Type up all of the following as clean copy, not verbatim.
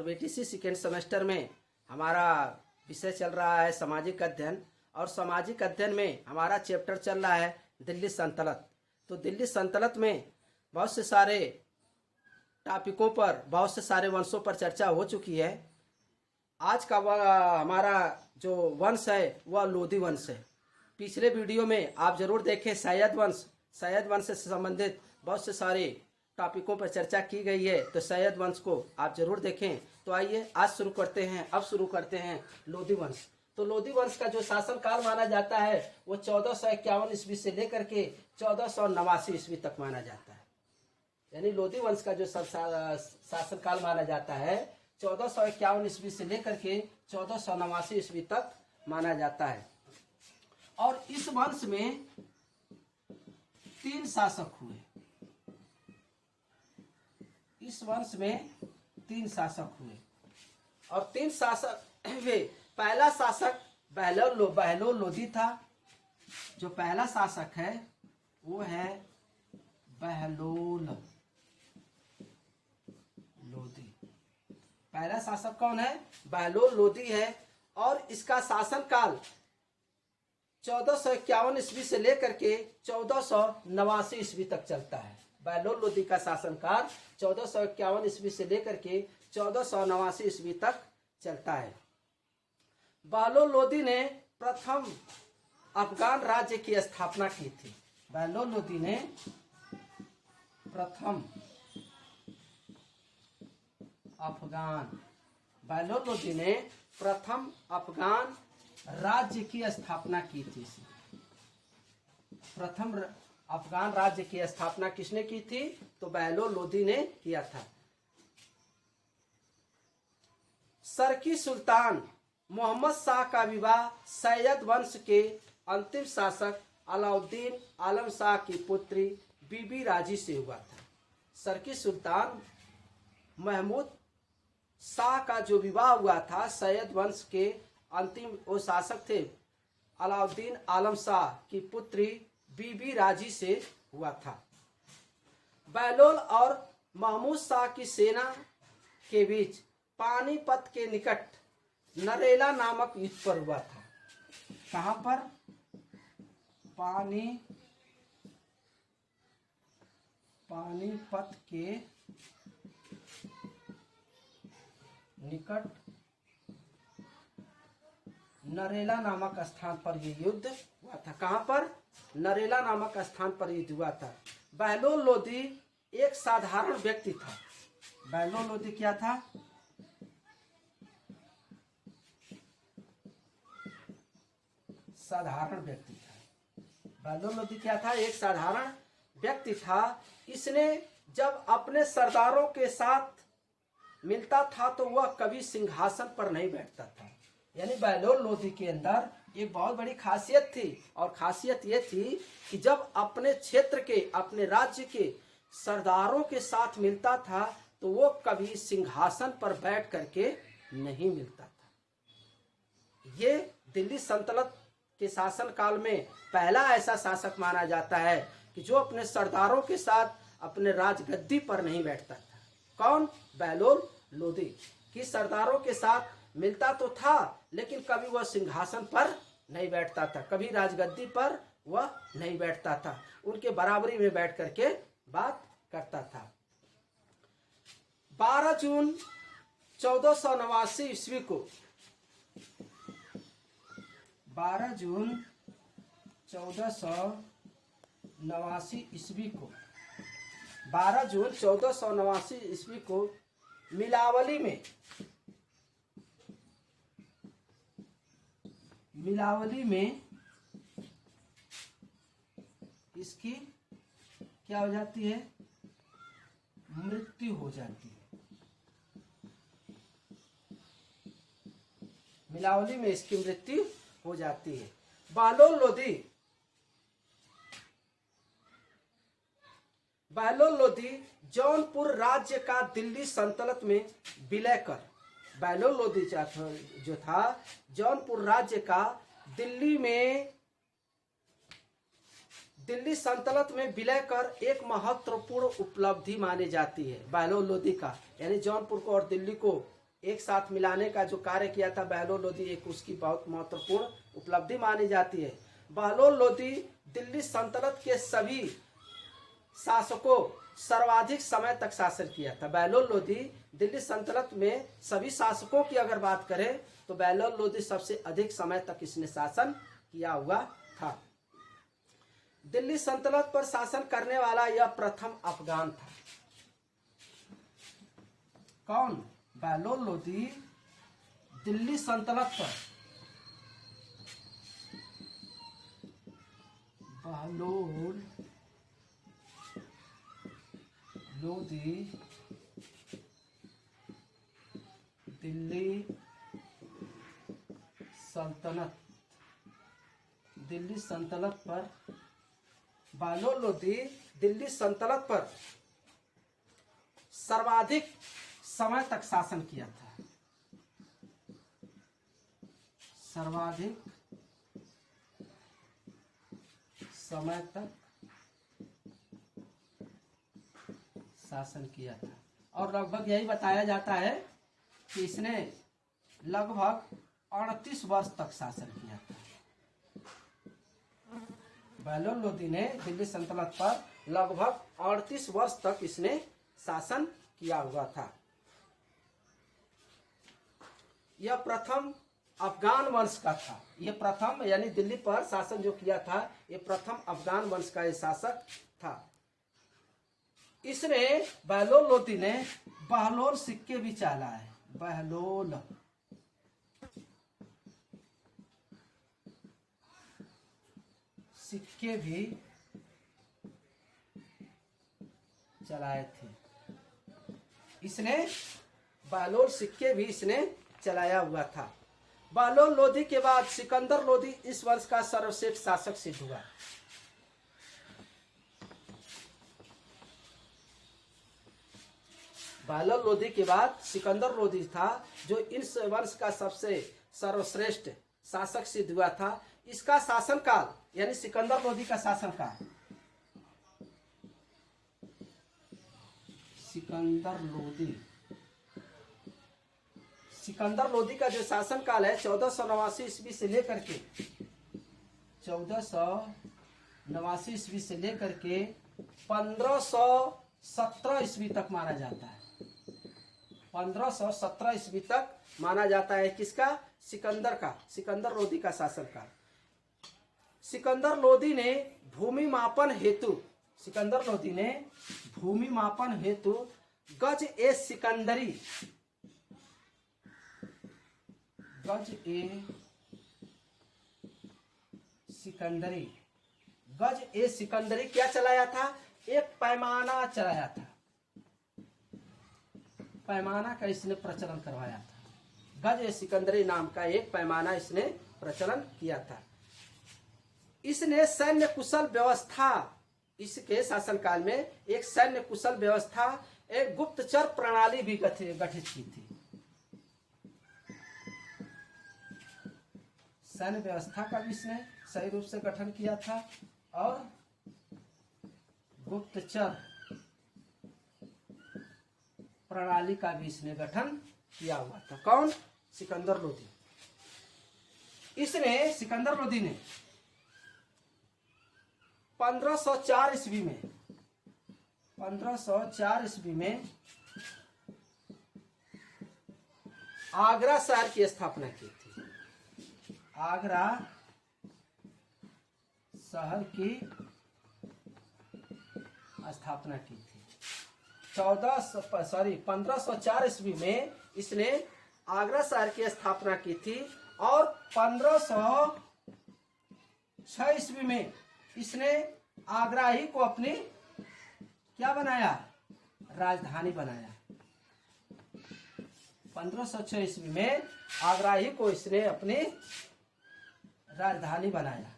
BTC second semester में हमारा विषय चल रहा है सामाजिक अध्ययन। और सामाजिक अध्ययन में हमारा चैप्टर चल रहा है दिल्ली सल्तनत। तो दिल्ली सल्तनत में बहुत से सारे टॉपिकों पर, बहुत से सारे वंशों पर चर्चा हो चुकी है। आज का हमारा जो वंश है वह लोधी वंश है। पिछले वीडियो में आप जरूर देखें सैयद वंश से संबंधित बहुत से सारे टॉपिकों पर चर्चा की गई है। तो सैयद वंश को आप जरूर देखें। तो आइए आज शुरू करते हैं। अब शुरू करते हैं लोधी वंश। तो लोधी वंश का जो शासन काल माना जाता है वो 1451 ईस्वी से लेकर के 1489 ईस्वी तक माना जाता है। यानी लोधी वंश का जो शासन काल माना जाता है 1451 ईस्वी से लेकर के 1489 ईस्वी तक माना जाता है। और इस वंश में 3 शासक हुए। इस वंश में 3 शासक हुए और 3 शासक वे पहला शासक बहलोल लोधी था। जो पहला शासक है वो है बहलोल लोधी। पहला शासक कौन है? बहलोल लोधी है। और इसका शासन काल 1451 ईस्वी से लेकर के 1489 ईस्वी तक चलता है। बहलोल लोधी का शासनकाल 1451 ईस्वी से लेकर के 1489 ईस्वी तक चलता है। बहलोल लोधी ने प्रथम अफगान राज्य की स्थापना की थी। बहलोल लोधी ने प्रथम अफगान राज्य की स्थापना की थी। प्रथम अफगान राज्य की स्थापना किसने की थी? तो बहलोल लोधी ने किया था। सरकी सुल्तान मोहम्मद शाह का विवाह सैयद वंश के अंतिम शासक अलाउद्दीन आलम शाह की पुत्री बीबी राजी से हुआ था। सरकी सुल्तान महमूद शाह का जो विवाह हुआ था सैयद वंश के अंतिम वो शासक थे अलाउद्दीन आलम शाह की पुत्री बीबी राजी से हुआ था। बहलोल और महमूद शाह की सेना के बीच पानीपत के निकट नरेला नामक युद्ध पर हुआ था। कहां पर? पानीपत के निकट नरेला नामक स्थान पर यह युद्ध हुआ था। कहां पर? नरेला नामक स्थान पर युद्ध हुआ था। बहलोल लोधी एक साधारण व्यक्ति था। बहलोल लोधी क्या था? साधारण व्यक्ति था। बहलोल लोधी क्या था? एक साधारण व्यक्ति था। इसने जब अपने सरदारों के साथ मिलता था तो वह कभी सिंहासन पर नहीं बैठता था। यानी बहलोल लोधी के अंदर एक बहुत बड़ी खासियत थी। और खासियत ये थी कि जब अपने क्षेत्र के, अपने राज्य के सरदारों के साथ मिलता था तो वो कभी सिंहासन पर बैठ करके नहीं मिलता था। ये दिल्ली सल्तनत के शासन काल में पहला ऐसा शासक माना जाता है कि जो अपने सरदारों के साथ अपने राजगद्दी पर नहीं बैठता था। कौन? बहलोल लोधी। कि सरदारों के साथ मिलता तो था लेकिन कभी वह सिंहासन पर नहीं बैठता था, कभी राजगद्दी पर वह नहीं बैठता था। उनके बराबरी में बैठ करके बात करता था। 12 जून 1489 ईस्वी को 12 जून 1489 ईस्वी को मिलावली में इसकी क्या हो जाती है? मृत्यु हो जाती है। मिलावली में इसकी मृत्यु हो जाती है। बहलोल लोधी जौनपुर राज्य का दिल्ली सल्तनत में विलय कर, बहलोल लोधी जो था जौनपुर राज्य का दिल्ली सल्तनत में विलय कर एक महत्वपूर्ण उपलब्धि मानी जाती है बहलोल लोधी का। यानी जौनपुर को और दिल्ली को एक साथ मिलाने का जो कार्य किया था बहलोल लोदी, एक उसकी बहुत महत्वपूर्ण उपलब्धि मानी जाती है। बहलोल लोदी दिल्ली सल्तनत के सभी शासकों सर्वाधिक समय तक शासन किया था। बहलोल लोदी दिल्ली सल्तनत में सभी शासकों की अगर बात करें तो बहलोल लोदी सबसे अधिक समय तक इसने शासन किया हुआ था। दिल्ली सल्तनत पर शासन करने वाला यह प्रथम अफगान था। कौन? बहलोल लोदी दिल्ली सल्तनत पर, बहलोल लोदी दिल्ली सल्तनत पर, बहलोल लोदी दिल्ली सल्तनत पर सर्वाधिक समय तक शासन किया था। सर्वाधिक समय तक शासन किया था और लगभग यही बताया जाता है कि इसने लगभग 38 वर्ष तक शासन किया था। बहलोल लोदी ने दिल्ली सल्तनत पर लगभग 38 वर्ष तक इसने शासन किया हुआ था। यह प्रथम अफगान वंश का था। यह प्रथम यानी दिल्ली पर शासन जो किया था, यह प्रथम अफगान वंश का शासक था। इसने बहलोल लोदी ने बहलोल सिक्के भी चला है। बहलोल सिक्के भी चलाए थे। इसने बहलोल सिक्के भी इसने चलाया हुआ था। बहलोल लोदी के बाद सिकंदर लोदी इस वंश का सर्वश्रेष्ठ शासक सिद्ध हुआ। बहलोल लोदी के बाद सिकंदर लोदी था जो इस वंश का सबसे सर्वश्रेष्ठ शासक सिद्ध हुआ था। इसका शासनकाल यानी सिकंदर लोदी का शासनकाल, सिकंदर लोदी का जो शासनकाल है 1489 ईस्वी से लेकर के 1517 ईस्वी तक माना जाता है। 1517 ईस्वी तक माना जाता है। किसका? सिकंदर लोदी का शासनकाल। सिकंदर लोदी ने भूमि मापन हेतु गज ए सिकंदरी क्या चलाया था? एक पैमाना चलाया था। पैमाना का इसने प्रचलन करवाया था। गज ए सिकंदरी नाम का एक पैमाना इसने प्रचलन किया था। इसने सैन्य कुशल व्यवस्था, इसके शासनकाल में एक सैन्य कुशल व्यवस्था, एक गुप्तचर प्रणाली भी गठित की थी। सैन्य व्यवस्था का भी इसने सही रूप से गठन किया था और गुप्तचर प्रणाली का भी इसने गठन किया हुआ था। कौन? सिकंदर लोदी। सिकंदर लोदी ने 1504 ईस्वी में आगरा शहर की स्थापना की थी। आगरा शहर की स्थापना की थी। 1504 ईस्वी में इसने आगरा शहर की स्थापना की थी और 1506 ईस्वी में इसने आगरा ही को अपनी क्या बनाया? राजधानी बनाया। 1506 ईस्वी में आगरा ही को इसने अपनी राजधानी बनाया।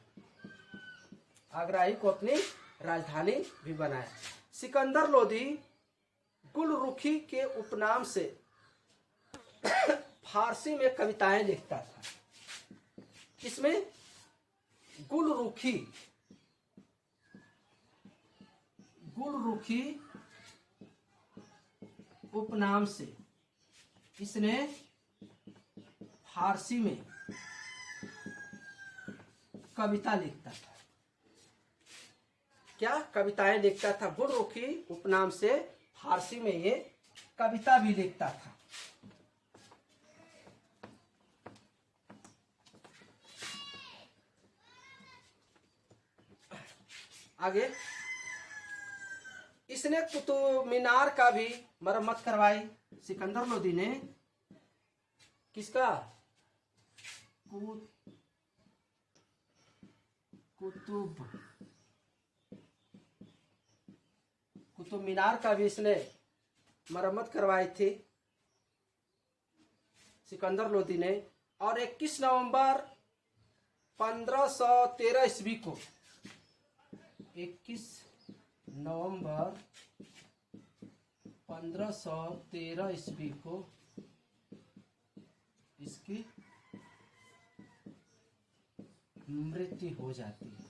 आगरा ही को अपनी राजधानी भी बनाया। सिकंदर लोदी गुलरुखी के उपनाम से फारसी में कविताएं लिखता था। इसमें गुलरुखी उपनाम से इसने फारसी में कविता लिखता था। क्या कविताएं लिखता था? गुलरुखी उपनाम से फारसी में ये कविता भी लिखता था। आगे इसने कुतुब मीनार का भी मरम्मत करवाई। सिकंदर लोदी ने किसका? कुतुब मीनार का भी इसने मरम्मत करवाई थी सिकंदर लोदी ने। और 21 नवंबर 1513 ईस्वी को 21 नवंबर 1513 ईस्वी को इसकी मृत्यु हो जाती है।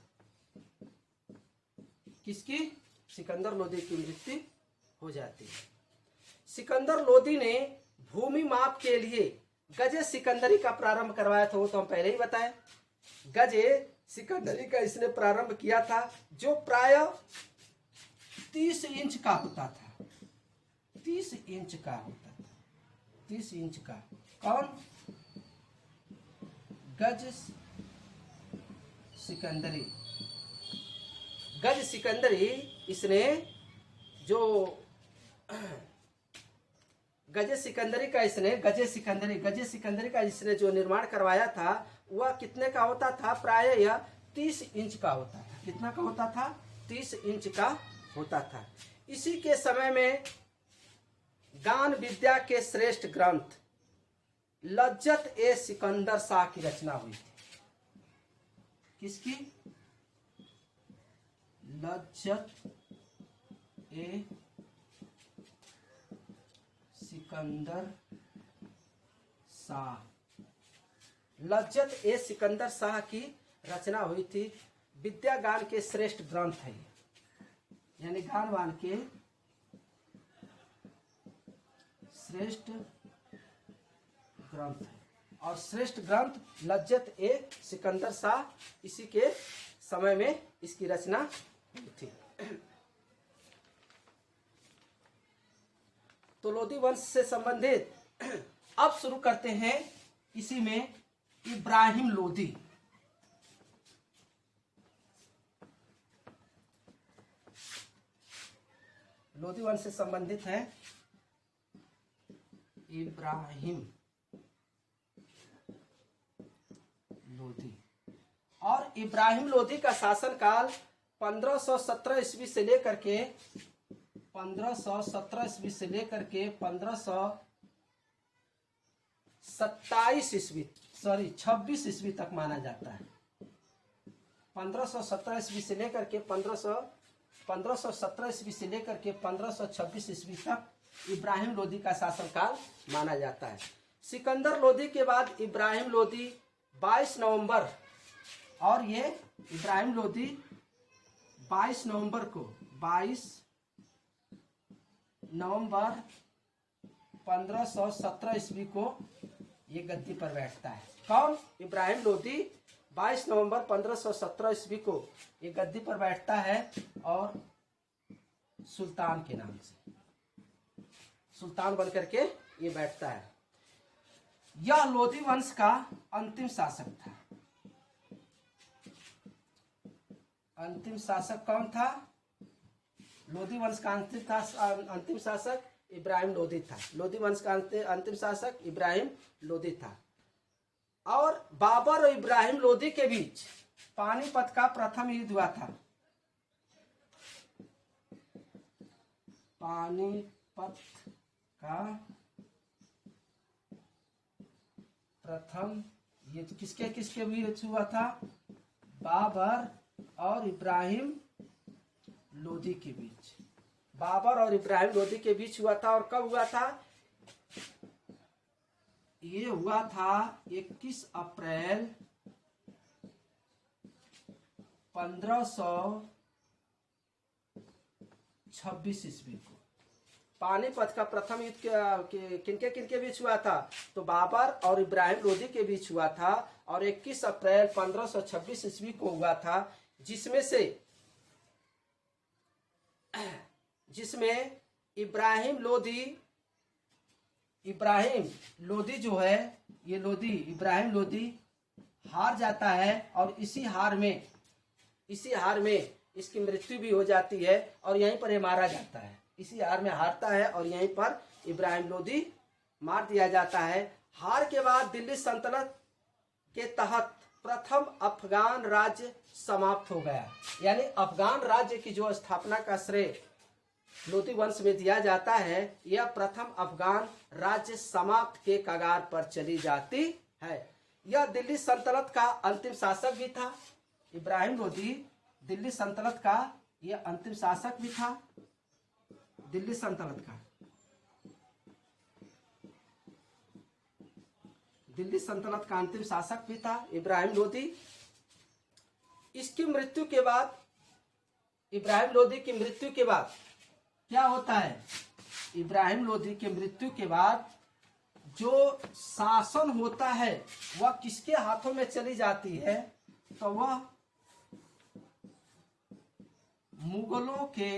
किसकी? सिकंदर लोदी की मृत्यु हो जाती है। सिकंदर लोदी ने भूमि माप के लिए गजे सिकंदरी का प्रारंभ करवाया था, वो तो हम पहले ही बताए। गजे सिकंदरी का इसने प्रारंभ किया था, जो प्राय 30 इंच का होता था। 30 इंच का होता था। 30 इंच का। कौन? गज सिकंदरी। गज सिकंदरी इसने जो गजे सिकंदरी का इसने जो निर्माण करवाया था, वह कितने का होता था? प्राय यह 30 इंच का होता था। कितना का होता था? 30 इंच का होता था। इसी के समय में गान विद्या के श्रेष्ठ ग्रंथ लज्जत ए सिकंदर शाह की रचना हुई थी। किसकी? लज्जत ए सिकंदर शाह। लज्जत ए सिकंदर शाह की रचना हुई थी। विद्या गान के श्रेष्ठ ग्रंथ है, यानी गान वान के श्रेष्ठ ग्रंथ है। और श्रेष्ठ ग्रंथ लज्जत ए सिकंदर शाह, इसी के समय में इसकी रचना हुई थी। तो लोदी वंश से संबंधित अब शुरू करते हैं इसी में इब्राहिम लोदी। लोदी वंश से संबंधित है इब्राहिम लोदी। और इब्राहिम लोदी का शासनकाल 1517 ईस्वी से लेकर के 26 ईस्वी तक माना जाता है। 1517 ईस्वी से लेकर के 1517 ईस्वी से लेकर के 1526 ईस्वी तक इब्राहिम लोदी का शासनकाल माना जाता है। सिकंदर लोदी के बाद इब्राहिम लोदी 22 नवंबर, और ये इब्राहिम लोदी 22 नवंबर 1517 ईस्वी को ये गद्दी पर बैठता है। कौन? इब्राहिम लोदी 22 नवंबर 1517 ईस्वी को ये गद्दी पर बैठता है, और सुल्तान के नाम से, सुल्तान बनकर के ये बैठता है। यह लोदी वंश का अंतिम शासक था। अंतिम शासक कौन था? लोदी वंश का अंतिम शासक इब्राहिम लोदी था। लोदी वंश का अंतिम शासक इब्राहिम लोदी था। और बाबर और इब्राहिम लोदी के बीच पानीपत का प्रथम युद्ध हुआ था। पानीपत का प्रथम युद्ध किसके किसके बीच हुआ था? बाबर और इब्राहिम लोदी के बीच। बाबर और इब्राहिम लोदी के बीच हुआ था। और कब हुआ था? ये हुआ था 21 अप्रैल 1526 ईस्वी को। पानीपत का प्रथम युद्ध किनके किनके बीच हुआ था? तो बाबर और इब्राहिम लोदी के बीच हुआ था और 21 अप्रैल 1526 ईस्वी को हुआ था, जिसमें इब्राहिम लोदी जो है, ये इब्राहिम लोदी हार जाता है और इसी हार में इसकी मृत्यु भी हो जाती है और यहीं पर ये मारा जाता है। इसी हार में हारता है और यहीं पर इब्राहिम लोदी मार दिया जाता है। हार के बाद दिल्ली सल्तनत के तहत प्रथम अफगान राज्य समाप्त हो गया। यानी अफगान राज्य की जो स्थापना का श्रेय लोदी वंश में दिया जाता है, यह प्रथम अफगान राज्य समाप्त के कगार पर चली जाती है। यह दिल्ली सल्तनत का अंतिम शासक भी था। इब्राहिम लोदी दिल्ली सल्तनत का यह अंतिम शासक भी था। दिल्ली सल्तनत का अंतिम शासक भी था इब्राहिम लोदी। इब्राहिम लोदी की मृत्यु के बाद क्या होता है? इब्राहिम लोदी की मृत्यु के बाद जो शासन होता है वह किसके हाथों में चली जाती है? तो वह मुगलों के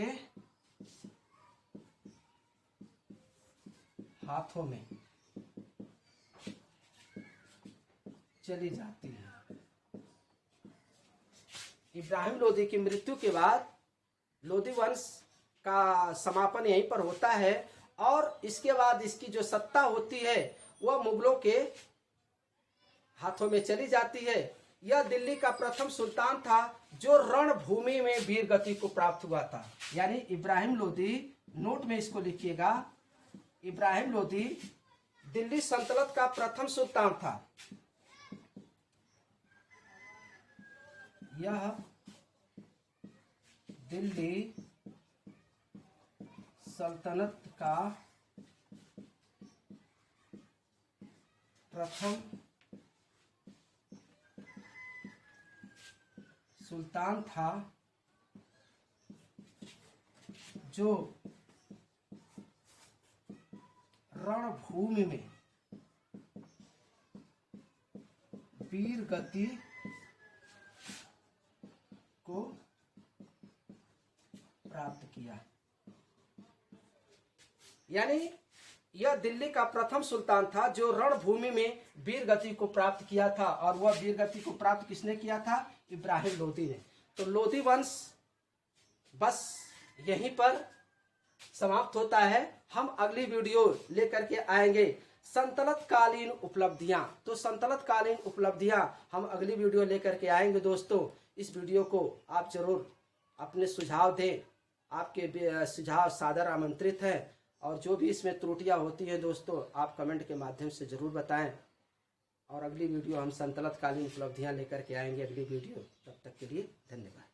हाथों में चली जाती है। इब्राहिम लोदी की मृत्यु के बाद लोदी वंश का समापन यहीं पर होता है और इसके बाद इसकी जो सत्ता होती है वह मुगलों के हाथों में चली जाती है। यह दिल्ली का प्रथम सुल्तान था जो रणभूमि में वीर गति को प्राप्त हुआ था। यानी इब्राहिम लोदी, नोट में इसको लिखिएगा, इब्राहिम लोदी दिल्ली सल्तनत का प्रथम सुल्तान था। यह दिल्ली सल्तनत का प्रथम सुल्तान था जो रणभूमि में वीर गति को प्राप्त किया। यानी यह दिल्ली का प्रथम सुल्तान था जो रणभूमि में वीर गति को प्राप्त किया था और वह वीर गति को प्राप्त किसने किया था? इब्राहिम लोदी ने। तो लोदी वंश बस यहीं पर समाप्त होता है। हम अगली वीडियो लेकर के आएंगे सल्तनत कालीन उपलब्धियां। तो सल्तनत कालीन उपलब्धियां हम अगली वीडियो लेकर के आएंगे दोस्तों। इस वीडियो को आप जरूर अपने सुझाव दें। आपके सुझाव सादर आमंत्रित हैं और जो भी इसमें त्रुटियां होती हैं दोस्तों आप कमेंट के माध्यम से जरूर बताएं। और अगली वीडियो हम सल्तनत कालीन उपलब्धियां लेकर के आएंगे अगली वीडियो। तब तक के लिए धन्यवाद।